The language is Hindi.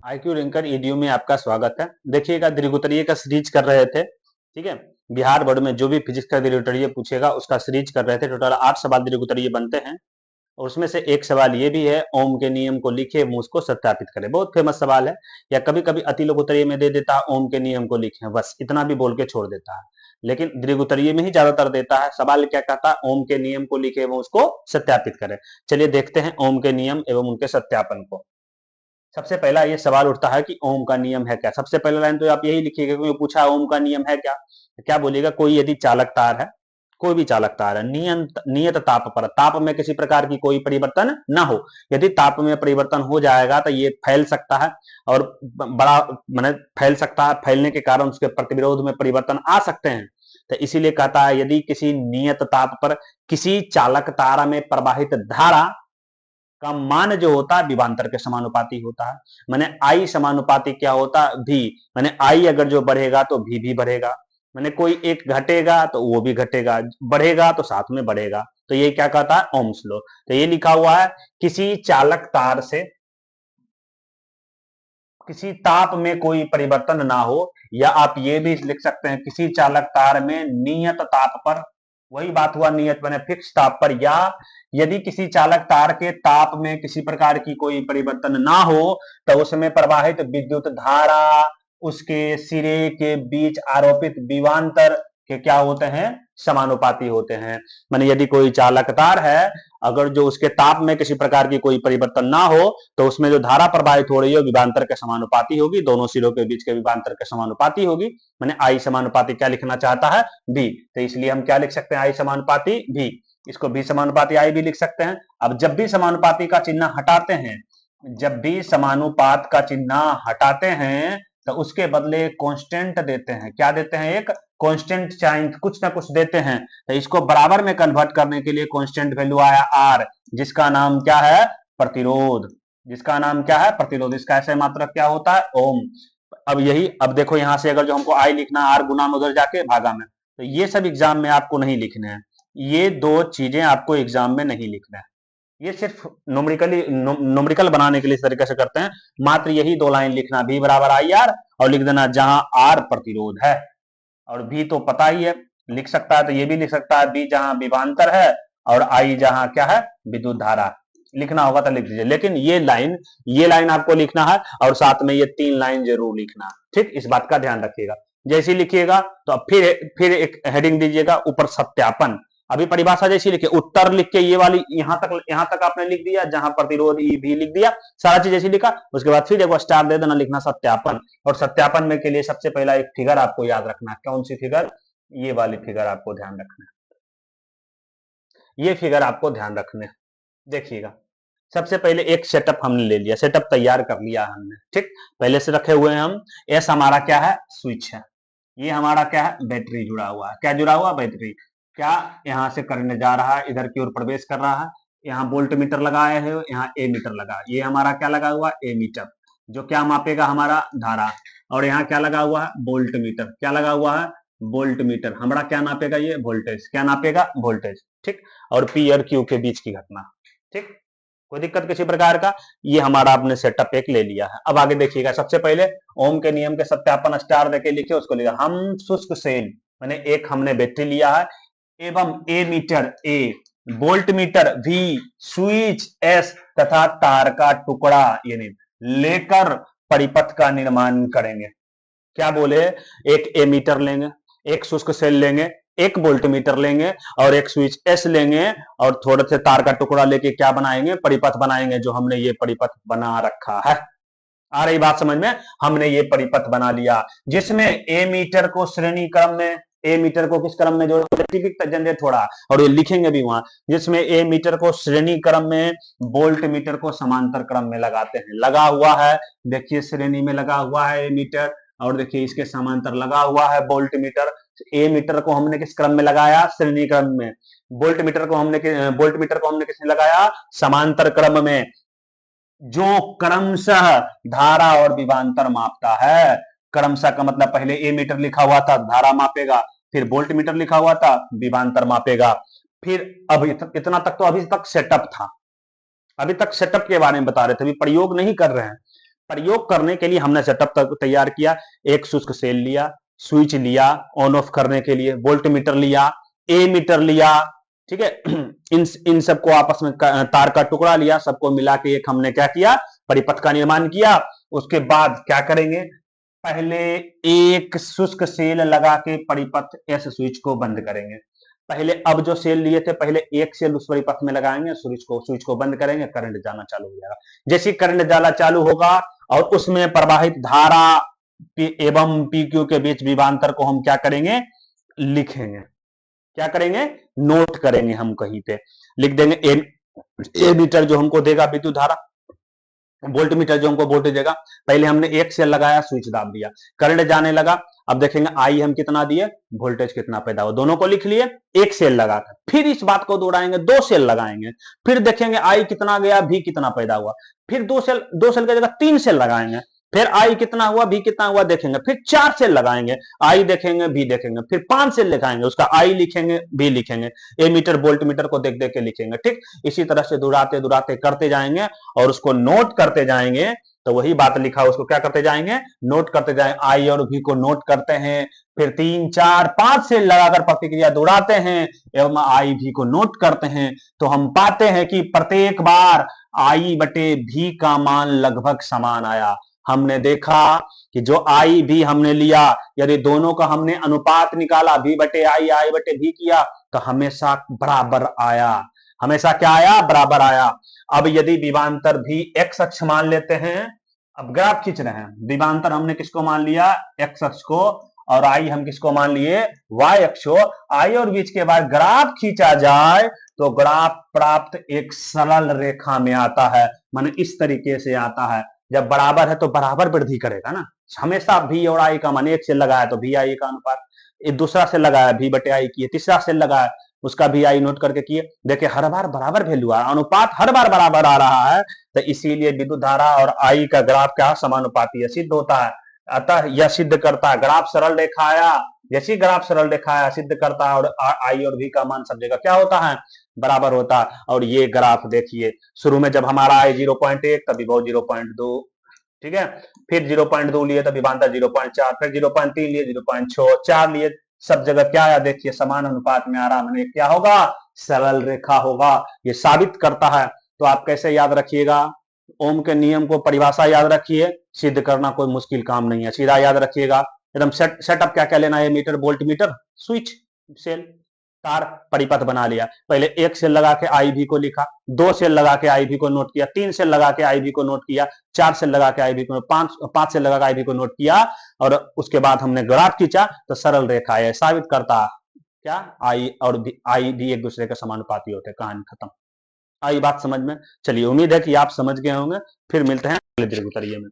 IQ रैंकर ईडीयू में आपका स्वागत है। देखिएगा, दीर्घोत्तरीय का सीरीज कर रहे थे। ठीक है, बिहार बोर्ड में जो भी फिजिक्स का दीर्घोत्तरीय पूछेगा उसका सीरीज कर रहे थे। टोटल 8 सवाल दीर्घोत्तरीय बनते हैं और उसमें से एक सवाल ये भी है, ओम के नियम को लिखे एवं उसको सत्यापित करें। बहुत फेमस सवाल है। या कभी कभी अति लोकोत्तरीय में दे देता है ओम के नियम को लिखें, बस इतना भी बोल के छोड़ देता है। लेकिन दीर्घोत्तरीय में ही ज्यादातर देता है। सवाल क्या कहता है, ओम के नियम को लिखे एवं उसको सत्यापित करें। चलिए देखते हैं ओम के नियम एवं उनके सत्यापन को। सबसे पहला ये सवाल उठता है कि ओम का नियम है क्या। सबसे पहला लाइन तो आप यही लिखिएगा, क्योंकि पूछा ओम का नियम है क्या। क्या बोलिएगा, कोई यदि चालक तार है, कोई भी चालक तार है, नियत ताप पर, ताप में किसी प्रकार की कोई परिवर्तन ना हो। यदि ताप में परिवर्तन हो जाएगा तो ये फैल सकता है और बड़ा माने फैल सकता है। फैलने के कारण उसके प्रतिरोध में परिवर्तन आ सकते हैं। तो इसीलिए कहता है यदि किसी नियत ताप पर किसी चालक तार में प्रवाहित धारा का मान जो होता है विभवांतर के समानुपाती होता है। माने आई समानुपाती क्या होता है, भी। माने आई अगर जो बढ़ेगा तो भी बढ़ेगा। माने कोई एक घटेगा तो वो भी घटेगा, बढ़ेगा तो साथ में बढ़ेगा। तो ये क्या कहता है, ओम्स लॉ। तो ये लिखा हुआ है किसी चालक तार से किसी ताप में कोई परिवर्तन ना हो, या आप ये भी लिख सकते हैं किसी चालक तार में नियत ताप पर, वही बात हुआ नियत बने फिक्स ताप पर, या यदि किसी चालक तार के ताप में किसी प्रकार की कोई परिवर्तन ना हो तो उसमें प्रवाहित विद्युत धारा उसके सिरे के बीच आरोपित विभवांतर के क्या होते हैं, समानुपाती होते हैं। माने यदि कोई चालक तार है, अगर जो उसके ताप में किसी प्रकार की कोई परिवर्तन ना हो तो उसमें जो धारा प्रवाहित हो रही है विभवांतर के समानुपाती होगी, दोनों सिरों के बीच के विभवांतर के समानुपाती होगी। मैंने आई समानुपाती क्या लिखना चाहता है, बी। तो इसलिए हम क्या लिख सकते हैं, आई समानुपाती भी। इसको बी समानुपाती आई भी लिख सकते हैं। अब जब भी समानुपाती का चिन्ह हटाते हैं, जब भी समानुपात का चिन्ह हटाते हैं तो उसके बदले कांस्टेंट देते हैं। क्या देते हैं, एक कांस्टेंट साइन कुछ ना कुछ देते हैं। तो इसको बराबर में कन्वर्ट करने के लिए कांस्टेंट वैल्यू आया आर, जिसका नाम क्या है, प्रतिरोध। जिसका नाम क्या है, प्रतिरोध। इसका ऐसे मात्रक क्या होता है, ओम। अब यही, अब देखो यहां से अगर जो हमको आई लिखना है, आर गुना में उधर जाके भागा में, तो ये सब एग्जाम में आपको नहीं लिखने हैं। ये दो चीजें आपको एग्जाम में नहीं लिखना है। ये सिर्फ नोमरिकल बनाने के लिए इस तरीके से करते हैं। मात्र यही दो लाइन लिखना, भी बराबर आई आर, और लिख देना जहां आर प्रतिरोध है, और भी तो पता ही है, लिख सकता है तो ये भी लिख सकता है, बी जहां विभवांतर है और आई जहां क्या है, विद्युत धारा। लिखना होगा तो लिख दीजिए, लेकिन ये लाइन आपको लिखना है और साथ में ये 3 लाइन जरूर लिखना। ठीक, इस बात का ध्यान रखिएगा। जैसे लिखिएगा तो अब फिर एक हेडिंग दीजिएगा ऊपर, सत्यापन। अभी परिभाषा जैसी लिखिए, उत्तर लिख के ये वाली यहां तक आपने लिख दिया, जहां प्रतिरोध ई भी लिख दिया, सारा चीज जैसी लिखा। उसके बाद फिर एक स्टार दे देना, लिखना सत्यापन। और सत्यापन में के लिए सबसे पहला एक फिगर आपको याद रखना है। कौन सी फिगर, ये वाली फिगर आपको ध्यान रखना है। ये फिगर आपको ध्यान रखना है। देखिएगा, सबसे पहले एक सेटअप हमने ले लिया, सेटअप तैयार कर लिया हमने। ठीक, पहले से रखे हुए हैं हम। एस हमारा क्या है, स्विच है। ये हमारा क्या है, बैटरी जुड़ा हुआ है। क्या जुड़ा हुआ, बैटरी। क्या यहां से करंट जा रहा है, इधर की ओर प्रवेश कर रहा है। यहाँ वोल्ट मीटर लगाए हैं, यहाँ ए मीटर लगा। ये हमारा क्या लगा हुआ, ए मीटर, जो क्या मापेगा, हमारा धारा। और यहाँ क्या लगा हुआ है, वोल्ट मीटर। क्या लगा हुआ है, वोल्ट मीटर। हमारा क्या नापेगा, ये वोल्टेज। क्या नापेगा, वोल्टेज। ठीक, और पी और क्यू के बीच की घटना। ठीक, कोई दिक्कत किसी प्रकार का। ये हमारा आपने सेटअप एक ले लिया है। अब आगे देखिएगा, सबसे पहले ओम के नियम के सत्यापन स्टार देके लिखे, उसको लिखा हम शुष्क सेल, मैंने एक हमने बैटरी लिया है, एवं ammeter A, voltmeter V, switch S तथा तार का टुकड़ा यानी लेकर परिपथ का निर्माण करेंगे। क्या बोले, एक ए मीटर लेंगे, एक शुष्क सेल लेंगे, एक वोल्ट मीटर लेंगे और एक स्विच एस लेंगे, और थोड़े से तार का टुकड़ा लेके क्या बनाएंगे, परिपथ बनाएंगे। जो हमने ये परिपथ बना रखा है, आ रही बात समझ में। हमने ये परिपथ बना लिया, जिसमें ए मीटर को श्रेणी क्रम में, ए मीटर को किस क्रम में जोड़े, जनरेट थोड़ा, और ये लिखेंगे भी वहां, जिसमें ए मीटर को श्रेणी क्रम में, वोल्ट मीटर को समांतर क्रम में लगाते हैं। लगा हुआ है, देखिए श्रेणी में लगा हुआ है ए मीटर, और देखिए इसके समांतर लगा हुआ है वोल्ट मीटर। ए मीटर को हमने किस क्रम में लगाया, श्रेणी क्रम में। वोल्ट मीटर को हमने किसने लगाया, समांतर क्रम में, जो क्रमशः धारा और विभवांतर मापता है। क्रमशः का मतलब पहले ए मीटर लिखा हुआ था, धारा मापेगा, फिर वोल्ट मीटर लिखा हुआ था, विभवांतर मापेगा। फिर अब इतना तक तो अभी तक सेटअप था, अभी तक सेटअप के बारे में बता रहे थे, अभी प्रयोग नहीं कर रहे हैं। प्रयोग करने के लिए हमने सेटअप तैयार किया। एक शुष्क सेल लिया, स्विच लिया ऑन ऑफ करने के लिए, वोल्ट मीटर लिया, ए मीटर लिया, ठीक है। इन सबको आपस में तार का टुकड़ा लिया, सबको मिला के एक हमने क्या किया, परिपथ का निर्माण किया। उसके बाद क्या करेंगे, पहले एक शुष्क सेल लगा के परिपथ एस स्विच को बंद करेंगे। पहले अब जो सेल लिए थे, पहले एक सेल उस परिपथ में लगाएंगे, स्विच को बंद करेंगे, करंट जाना चालू हो जाएगा। जैसे करंट जाना चालू होगा और उसमें प्रवाहित धारा एवं पीक्यू के बीच विभवांतर को हम क्या करेंगे, लिखेंगे। क्या करेंगे, नोट करेंगे। हम कहीं पे लिख देंगे ए मीटर जो हमको देगा विद्युत धारा, वोल्ट मीटर जो हमको वोल्टेज देगा। पहले हमने एक सेल लगाया, स्विच दाब दिया, करंट जाने लगा। अब देखेंगे आई हम कितना दिए, वोल्टेज कितना पैदा हुआ, दोनों को लिख लिए। एक सेल लगाकर फिर इस बात को दोहराएंगे, दो सेल लगाएंगे, फिर देखेंगे आई कितना गया, भी कितना पैदा हुआ। फिर दो सेल की जगह तीन सेल लगाएंगे, फिर आई कितना हुआ, भी कितना हुआ देखेंगे। फिर चार सेल लगाएंगे, आई देखेंगे, भी देखेंगे। फिर पांच सेल लिखाएंगे, उसका आई लिखेंगे, भी लिखेंगे, ए मीटर वोल्ट मीटर को देख देख के लिखेंगे। ठीक इसी तरह से दुहराते दुहराते करते जाएंगे और उसको नोट करते जाएंगे। तो वही बात लिखा, उसको क्या करते जाएंगे, नोट करते जाएंगे। आई और भी को नोट करते हैं, फिर तीन चार पांच सेल लगाकर प्रतिक्रिया दोहराते हैं एवं आई भी को नोट करते हैं। तो हम पाते हैं कि प्रत्येक बार आई बटे भी का मान लगभग समान आया। हमने देखा कि जो आई भी हमने लिया, यदि दोनों का हमने अनुपात निकाला, भी बटे आई, आई बटे भी किया, तो हमेशा बराबर आया। हमेशा क्या आया, बराबर आया। अब यदि विभवांतर भी एक्स अक्ष मान लेते हैं, अब ग्राफ खींच रहे हैं, विभवांतर हमने किसको मान लिया, एक्स अक्ष को, और आई हम किसको मान लिए, वाई अक्ष को। आई और बीच के बाद ग्राफ खींचा जाए तो ग्राफ प्राप्त एक सरल रेखा में आता है, माने इस तरीके से आता है। जब बराबर है तो बराबर वृद्धि करेगा ना, हमेशा भी और आई का मान, एक से लगाया तो भी आई का अनुपात, एक दूसरा से लगाया भी बटे आई किए, तीसरा से लगाया उसका भी आई नोट करके किए। देखिए हर बार बराबर वैल्यू आ, अनुपात हर बार बराबर आ रहा है, तो इसीलिए विद्युत धारा और आई का ग्राफ क्या समानुपाती सिद्ध होता है। अतः यह सिद्ध करता है, ग्राफ सरल रेखा आया, जैसी ग्राफ सरल रेखा आया सिद्ध करता है, और आई और भी का मान सब जगह क्या होता है, बराबर होता है। और ये ग्राफ देखिए, शुरू में जब हमारा आई 0.1 तब विभव 0.2, ठीक है, फिर 0.2 लिए तब विभवांतर 0.4, फिर 0.3 लिए, 0.6, 4 लिए, सब जगह क्या आया देखिए, समान अनुपात में आ रहा, मैंने क्या होगा, सरल रेखा होगा। ये साबित करता है। तो आप कैसे याद रखिएगा, ओम के नियम को, परिभाषा याद रखिए, सिद्ध करना कोई मुश्किल काम नहीं है, सीधा याद रखिएगा एकदम। सेटअप क्या क्या लेना है, meter volt meter switch cell तार परिपथ बना लिया। पहले एक सेल लगा के आई भी को लिखा, दो सेल लगा के आई भी को नोट किया, तीन सेल लगा के आई भी को नोट किया, चार सेल लगा के आई भी को, पांच सेल लगा के आई भी को नोट किया, और उसके बाद हमने ग्राफ खींचा तो सरल रेखा है, साबित करता क्या, आई और आई भी एक दूसरे के समानुपाती होते। कहानी खत्म। आई बात समझ में? चलिए उम्मीद है कि आप समझ गए होंगे। फिर मिलते हैं अगले दीर्घ उत्तरीय में।